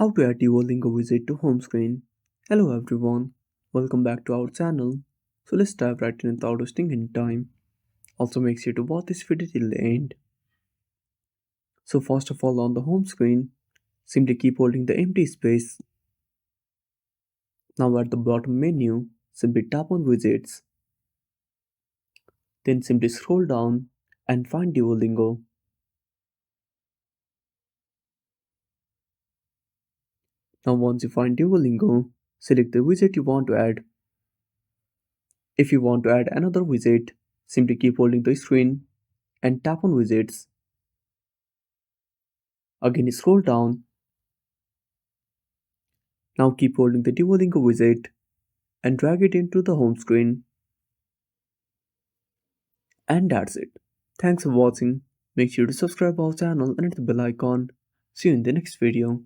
How to add Duolingo widget to home screen. Hello everyone, welcome back to our channel. So let's dive right in without wasting any time. Also make sure to watch this video till the end. So first of all on the home screen, simply keep holding the empty space. Now at the bottom menu, simply tap on widgets. Then simply scroll down and find Duolingo. Now once you find Duolingo, select the widget you want to add. If you want to add another widget, simply keep holding the screen and tap on widgets. Again scroll down. Now keep holding the Duolingo widget and drag it into the home screen. And that's it. Thanks for watching. Make sure to subscribe our channel and hit the bell icon. See you in the next video.